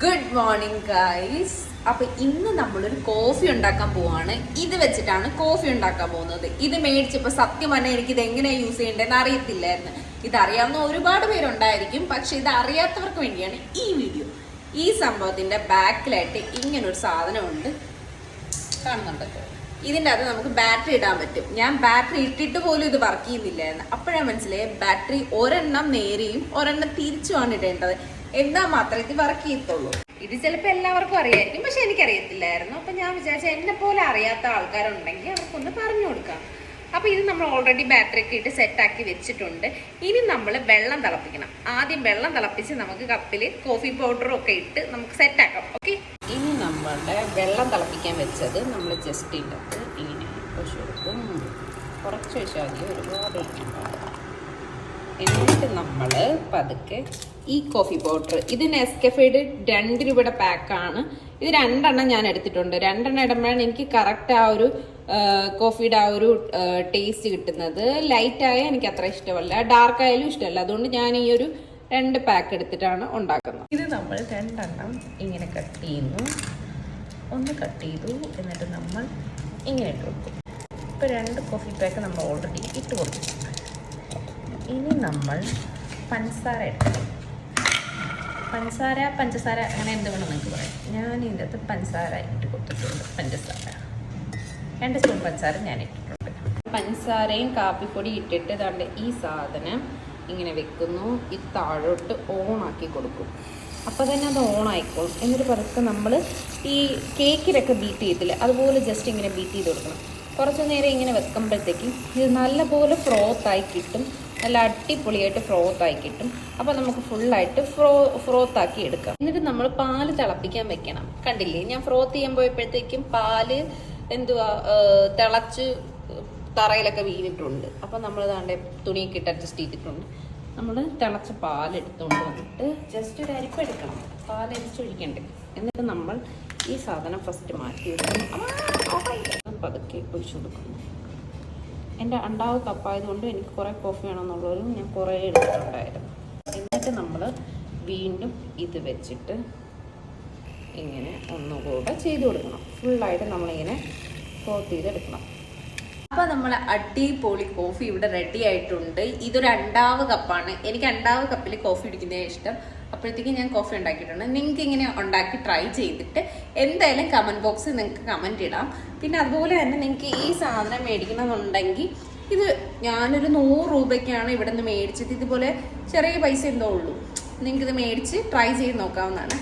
Good morning guys. അപ്പൊ ഇന്ന് നമ്മളൊരു കോഫി ഉണ്ടാക്കാൻ പോവാണ്. ഇത് വെച്ചിട്ടാണ് കോഫി ഉണ്ടാക്കാൻ പോകുന്നത്. ഇത് മേടിച്ചപ്പോ സത്യം പറഞ്ഞാൽ എനിക്ക് ഇത് എങ്ങനെയാ യൂസ് ചെയ്യേണ്ടതെന്ന് അറിയത്തില്ലായിരുന്നു. ഇതറിയാവുന്ന ഒരുപാട് പേരുണ്ടായിരിക്കും, പക്ഷെ ഇത് അറിയാത്തവർക്ക് വേണ്ടിയാണ് ഈ വീഡിയോ. ഈ സംഭവത്തിന്റെ ബാക്കിലായിട്ട് ഇങ്ങനൊരു സാധനമുണ്ട്, കാണുന്നുണ്ടോ? ഇതിൻ്റെ അകത്ത് നമുക്ക് ബാറ്ററി ഇടാൻ പറ്റും. ഞാൻ ബാറ്ററി ഇട്ടിട്ട് പോലും ഇത് വർക്ക് ചെയ്യുന്നില്ലായിരുന്നു. അപ്പോഴാണ് മനസ്സിലായി ബാറ്ററി ഒരെണ്ണം നേരെയും ഒരെണ്ണം തിരിച്ചുമാണ് ഇടേണ്ടത്. എന്നാൽ മാത്രമേ ഇത് വർക്ക് ചെയ്യത്തുള്ളൂ. ഇത് ചിലപ്പോൾ എല്ലാവർക്കും അറിയായിരിക്കും, പക്ഷെ എനിക്കറിയത്തില്ലായിരുന്നു. അപ്പം ഞാൻ വിചാരിച്ച എന്നെ പോലെ അറിയാത്ത ആൾക്കാരുണ്ടെങ്കിൽ അവർക്കൊന്ന് പറഞ്ഞു കൊടുക്കാം. അപ്പോൾ ഇത് നമ്മൾ ഓൾറെഡി ബാറ്ററി ഒക്കെ ഇട്ട് സെറ്റാക്കി വെച്ചിട്ടുണ്ട്. ഇനി നമ്മൾ വെള്ളം തിളപ്പിക്കണം. ആദ്യം വെള്ളം തിളപ്പിച്ച് നമുക്ക് കപ്പിൽ കോഫി പൗഡറും ഒക്കെ ഇട്ട് നമുക്ക് സെറ്റാക്കാം. ഓക്കെ, ഇനി നമ്മളുടെ വെള്ളം തിളപ്പിക്കാൻ വെച്ചത് നമ്മൾ ജസ്റ്റ് ഇട്ട് ഇങ്ങനെ ഒഴിച്ച് കൊടുക്കും. കുറച്ച് ഒഴിച്ചാൽ മതി, ഒരുപാട് ഒഴിക്കണം. എന്നിട്ട് നമ്മൾ പതുക്കെ ഈ കോഫി പൗഡർ, ഇത് നെസ്കഫേയുടെ 2 രൂപയുടെ പാക്കാണ്. ഇത് 2 എണ്ണം ഞാൻ എടുത്തിട്ടുണ്ട്. 2 എണ്ണം ഇടുമ്പോഴാണ് എനിക്ക് കറക്റ്റ് ആ ഒരു കോഫിയുടെ ആ ഒരു ടേസ്റ്റ് കിട്ടുന്നത്. ലൈറ്റായ എനിക്ക് അത്ര ഇഷ്ടമല്ല, ഡാർക്ക് ആയാലും ഇഷ്ടമല്ല. അതുകൊണ്ട് ഞാൻ ഈ ഒരു 2 പാക്ക് എടുത്തിട്ടാണ് ഉണ്ടാക്കുന്നത്. ഇത് നമ്മൾ 2 എണ്ണം ഇങ്ങനെ കട്ട് ചെയ്യുന്നു. ഒന്ന് കട്ട് ചെയ്തു, എന്നിട്ട് നമ്മൾ ഇങ്ങനെ ഇട്ട് കൊടുക്കും. ഇപ്പോൾ 2 കോഫി പാക്ക് നമ്മൾ ഓൾറെഡി ഇട്ട് കൊടുക്കും. ഇനി നമ്മൾ പഞ്ചസാര എടുക്കണം. പഞ്ചസാര അങ്ങനെ എന്ത് വേണം നിങ്ങൾക്ക് പറയാം. ഞാൻ ഇതിൻ്റെ അകത്ത് പഞ്ചസാര ഇട്ട് കൊടുത്തിട്ടുണ്ട്. 2 സ്പൂൺ പഞ്ചസാര ഞാൻ ഇട്ടിട്ടുണ്ട്. പഞ്ചസാരയും കാപ്പിപ്പൊടി ഇട്ടിട്ട് ദാണ്ട് ഈ സാധനം ഇങ്ങനെ വെക്കുന്നു. ഈ താഴോട്ട് ഓണാക്കി കൊടുക്കും. അപ്പോൾ തന്നെ അത് ഓണായിക്കോളും. എന്നിട്ട് പതുക്കെ നമ്മൾ ഈ കേക്കിലൊക്കെ ബീറ്റ് ചെയ്യത്തില്ല, അതുപോലെ ജസ്റ്റ് ഇങ്ങനെ ബീറ്റ് ചെയ്ത് കൊടുക്കണം. കുറച്ച് നേരം ഇങ്ങനെ വെക്കുമ്പോഴത്തേക്കും ഇത് നല്ലപോലെ ഫ്രോത്തായി കിട്ടും. നല്ല അടിപൊളിയായിട്ട് ഫ്രോത്തായി കിട്ടും. അപ്പോൾ നമുക്ക് ഫുള്ളായിട്ട് ഫ്രോത്താക്കി എടുക്കാം. എന്നിട്ട് നമ്മൾ പാല് തിളപ്പിക്കാൻ വെക്കണം. കണ്ടില്ലേ, ഞാൻ ഫ്രോത്ത് ചെയ്യാൻ പോയപ്പോഴത്തേക്കും പാല് തിളച്ച് തറയിലൊക്കെ വീണിട്ടുണ്ട്. അപ്പോൾ നമ്മൾ അതാണ്ട് തുണിയൊക്കെ ഇട്ട് അഡ്ജസ്റ്റ് ചെയ്തിട്ടുണ്ട്. നമ്മൾ തിളച്ച പാലെടുത്തുകൊണ്ട് വന്നിട്ട് ജസ്റ്റ് ഒരു അരിപ്പ് എടുക്കണം. പാലരിച്ചൊഴിക്കണ്ടേ. എന്നിട്ട് നമ്മൾ ഈ സാധനം ഫസ്റ്റ് മാറ്റി വെക്കണം. പതുക്കെ ഒഴിച്ചു കൊടുക്കുന്നു. എൻ്റെ അണ്ടാവ് കപ്പായതുകൊണ്ട് എനിക്ക് കുറേ കോഫി വേണമെന്നുള്ളവരും ഞാൻ കുറേ എടുത്തിട്ടുണ്ടായിരുന്നു. എന്നിട്ട് നമ്മൾ വീണ്ടും ഇത് വെച്ചിട്ട് ഇങ്ങനെ ഒന്നുകൂടെ ചെയ്ത് കൊടുക്കണം. ഫുള്ളായിട്ട് നമ്മളിങ്ങനെ ഫ്രോത്ത് ചെയ്തെടുക്കണം. അപ്പോൾ നമ്മൾ അടിപൊളി കോഫി ഇവിടെ റെഡി ആയിട്ടുണ്ട്. ഇതൊരു 2 കപ്പാണ്. എനിക്ക് 2 കപ്പിൽ കോഫി കുടിക്കുന്നതാണ് ഇഷ്ടം. അപ്പോഴത്തേക്കും ഞാൻ കോഫി ഉണ്ടാക്കിയിട്ടുണ്ട്. നിങ്ങൾക്ക് ഇങ്ങനെ ഉണ്ടാക്കി ട്രൈ ചെയ്തിട്ട് എന്തായാലും കമൻറ്റ് ബോക്സിൽ നിങ്ങൾക്ക് കമൻറ്റ് ഇടാം. പിന്നെ അതുപോലെ തന്നെ നിങ്ങൾക്ക് ഈ സാധനം മേടിക്കണമെന്നുണ്ടെങ്കിൽ ഇത് ഞാനൊരു 100 രൂപയ്ക്കാണ് ഇവിടെ നിന്ന് മേടിച്ചത്. ഇതുപോലെ ചെറിയ പൈസ എന്തോ ഉള്ളൂ. നിങ്ങൾക്കിത് മേടിച്ച് ട്രൈ ചെയ്ത് നോക്കാവുന്നതാണ്.